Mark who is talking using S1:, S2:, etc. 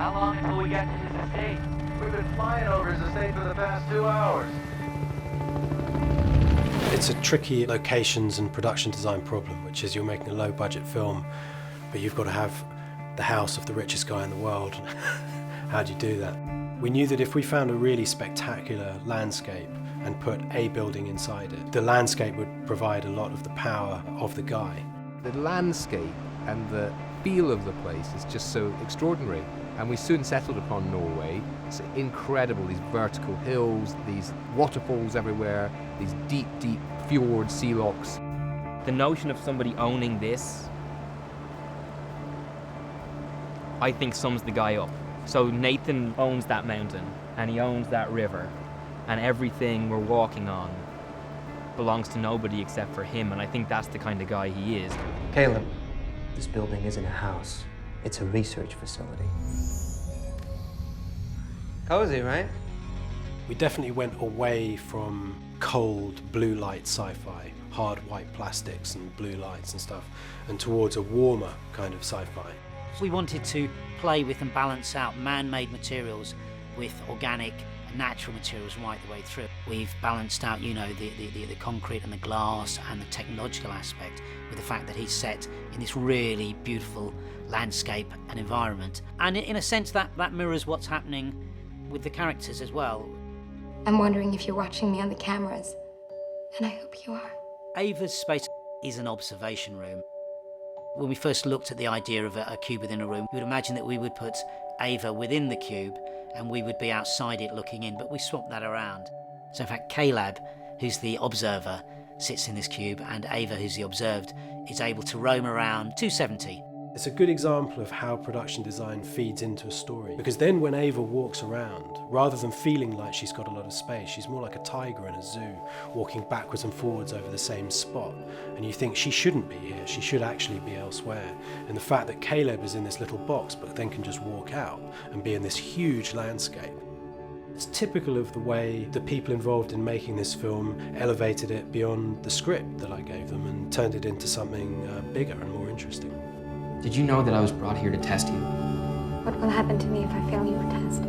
S1: How long until we get to his estate?
S2: We've been flying over his estate for the past 2 hours.
S3: It's a tricky locations and production design problem, which is you're making a low-budget film, but you've got to have the house of the richest guy in the world. How do you do that? We knew that if we found a really spectacular landscape and put a building inside it, the landscape would provide a lot of the power of the guy.
S4: The landscape and the feel of the place is just so extraordinary. And we soon settled upon Norway. It's incredible, these vertical hills, these waterfalls everywhere, these deep, deep fjords, sea locks.
S5: The notion of somebody owning this, I think sums the guy up. So Nathan owns that mountain, and he owns that river, and everything we're walking on belongs to nobody except for him, and I think that's the kind of guy he is.
S6: Caleb, this building isn't a house. It's a research facility. Cozy, right?
S3: We definitely went away from cold blue light sci-fi, hard white plastics and blue lights and stuff, and towards a warmer kind of sci-fi.
S7: We wanted to play with and balance out man-made materials with organic and natural materials right the way through. We've balanced out, you know, the concrete and the glass and the technological aspect with the fact that he's set in this really beautiful landscape and environment. And in a sense that mirrors what's happening with the characters as well.
S8: I'm wondering if you're watching me on the cameras, and I hope you are.
S7: Ava's space is an observation room. When we first looked at the idea of a cube within a room, we would imagine that we would put Ava within the cube and we would be outside it looking in, but we swapped that around. So in fact, Caleb, who's the observer, sits in this cube, and Ava, who's the observed, is able to roam around 270.
S3: It's a good example of how production design feeds into a story, because then when Ava walks around, rather than feeling like she's got a lot of space, she's more like a tiger in a zoo, walking backwards and forwards over the same spot, and you think she shouldn't be here, she should actually be elsewhere. And the fact that Caleb is in this little box but then can just walk out and be in this huge landscape, it's typical of the way the people involved in making this film elevated it beyond the script that I gave them and turned it into something bigger and more interesting.
S9: Did you know that I was brought here to test you?
S8: What will happen to me if I fail your test?